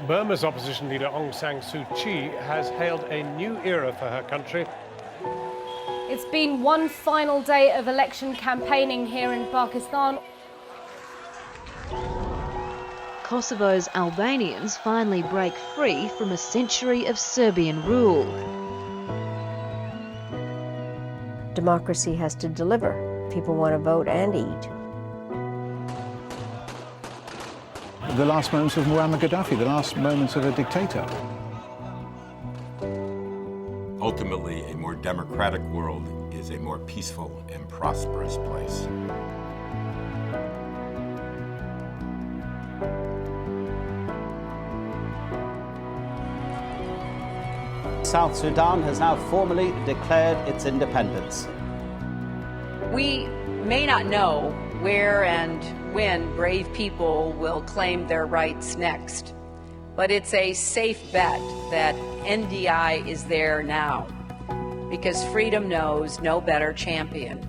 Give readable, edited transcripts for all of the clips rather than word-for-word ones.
Burma's opposition leader Aung San Suu Kyi has hailed a new era for her country. It's been one final day of election campaigning here in Pakistan. Kosovo's Albanians finally break free from a century of Serbian rule. Democracy has to deliver. People want to vote and eat. The last moments of Muammar Gaddafi, the last moments of a dictator. Ultimately, a more democratic world is a more peaceful and prosperous place. South Sudan has now formally declared its independence. We may not know where and when brave people will claim their rights next, but it's a safe bet that NDI is there now, because freedom knows no better champion.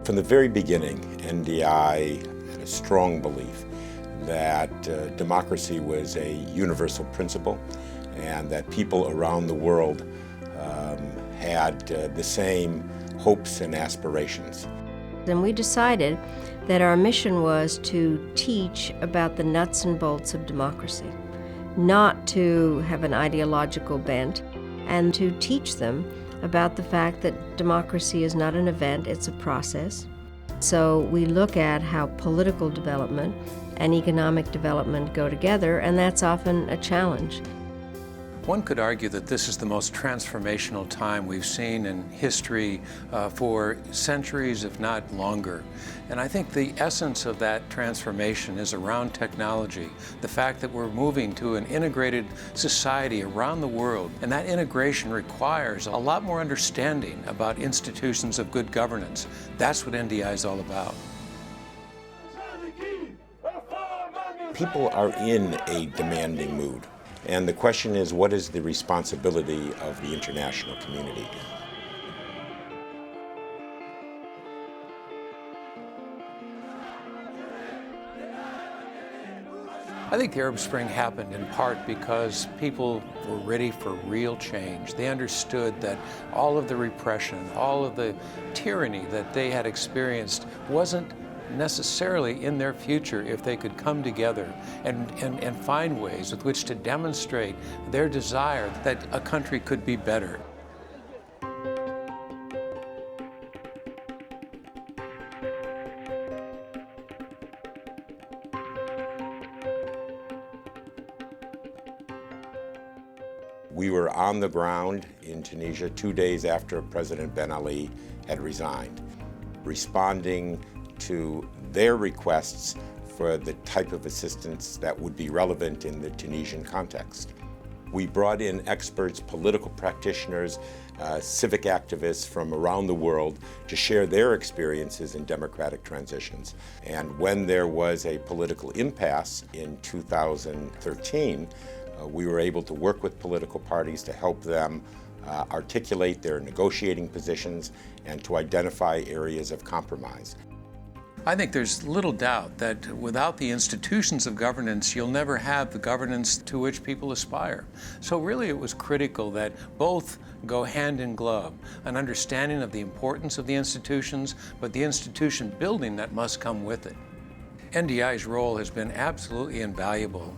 From the very beginning, NDI had a strong belief that democracy was a universal principle and that people around the world had the same hopes and aspirations. Then we decided that our mission was to teach about the nuts and bolts of democracy, not to have an ideological bent, and to teach them about the fact that democracy is not an event, it's a process. So we look at how political development and economic development go together, and that's often a challenge. One could argue that this is the most transformational time we've seen in history for centuries, if not longer. And I think the essence of that transformation is around technology, the fact that we're moving to an integrated society around the world, and that integration requires a lot more understanding about institutions of good governance. That's what NDI is all about. People are in a demanding mood. And the question is, what is the responsibility of the international community? I think the Arab Spring happened in part because people were ready for real change. They understood that all of the repression, all of the tyranny that they had experienced wasn't necessarily in their future if they could come together and find ways with which to demonstrate their desire that a country could be better. We were on the ground in Tunisia 2 days after President Ben Ali had resigned, responding to their requests for the type of assistance that would be relevant in the Tunisian context. We brought in experts, political practitioners, civic activists from around the world to share their experiences in democratic transitions. And when there was a political impasse in 2013, we were able to work with political parties to help them articulate their negotiating positions and to identify areas of compromise. I think there's little doubt that without the institutions of governance, you'll never have the governance to which people aspire. So really it was critical that both go hand in glove, an understanding of the importance of the institutions, but the institution building that must come with it. NDI's role has been absolutely invaluable.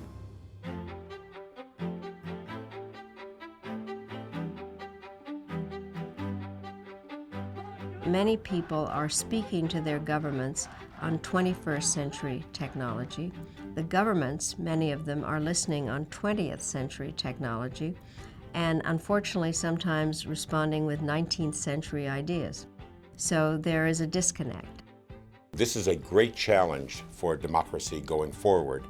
Many people are speaking to their governments on 21st century technology. The governments, many of them, are listening on 20th century technology, and unfortunately sometimes responding with 19th century ideas. So there is a disconnect. This is a great challenge for democracy going forward.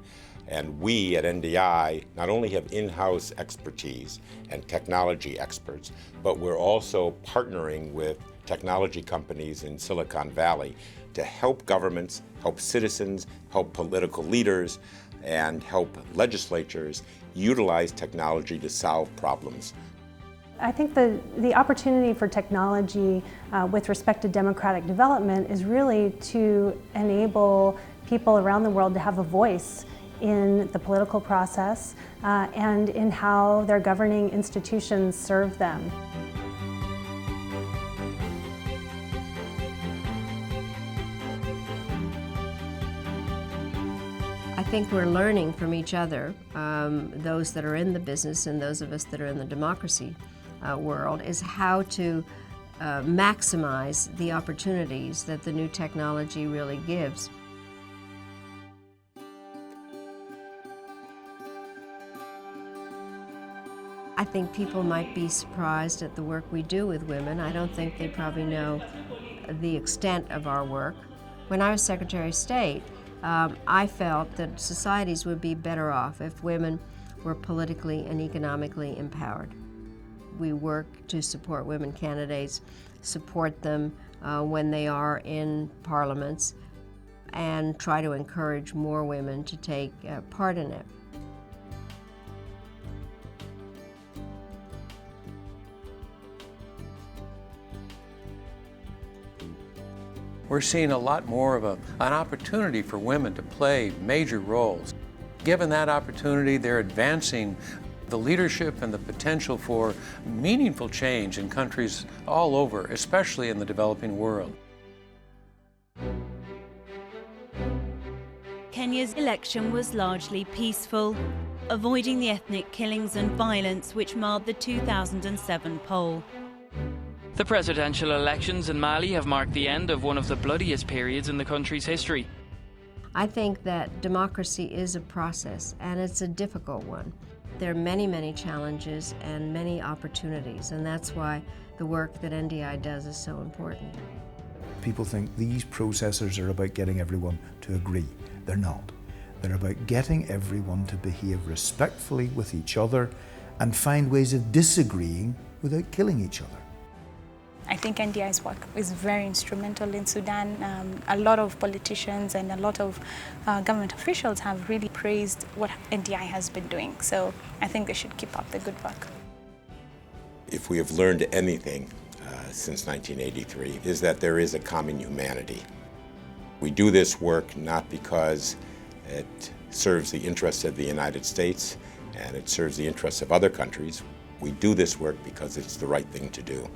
And we at NDI not only have in-house expertise and technology experts, but we're also partnering with technology companies in Silicon Valley to help governments, help citizens, help political leaders, and help legislatures utilize technology to solve problems. I think the opportunity for technology with respect to democratic development is really to enable people around the world to have a voice in the political process and in how their governing institutions serve them. I think we're learning from each other, those that are in the business and those of us that are in the democracy world, is how to maximize the opportunities that the new technology really gives. I think people might be surprised at the work we do with women. I don't think they probably know the extent of our work. When I was Secretary of State, I felt that societies would be better off if women were politically and economically empowered. We work to support women candidates, support them when they are in parliaments, and try to encourage more women to take part in it. We're seeing a lot more of an opportunity for women to play major roles. Given that opportunity, they're advancing the leadership and the potential for meaningful change in countries all over, especially in the developing world. Kenya's election was largely peaceful, avoiding the ethnic killings and violence which marred the 2007 poll. The presidential elections in Mali have marked the end of one of the bloodiest periods in the country's history. I think that democracy is a process, and it's a difficult one. There are many, many challenges and many opportunities, and that's why the work that NDI does is so important. People think these processes are about getting everyone to agree. They're not. They're about getting everyone to behave respectfully with each other and find ways of disagreeing without killing each other. I think NDI's work is very instrumental in Sudan. A lot of politicians and a lot of government officials have really praised what NDI has been doing. So I think they should keep up the good work. If we have learned anything since 1983, is that there is a common humanity. We do this work not because it serves the interests of the United States and it serves the interests of other countries. We do this work because it's the right thing to do.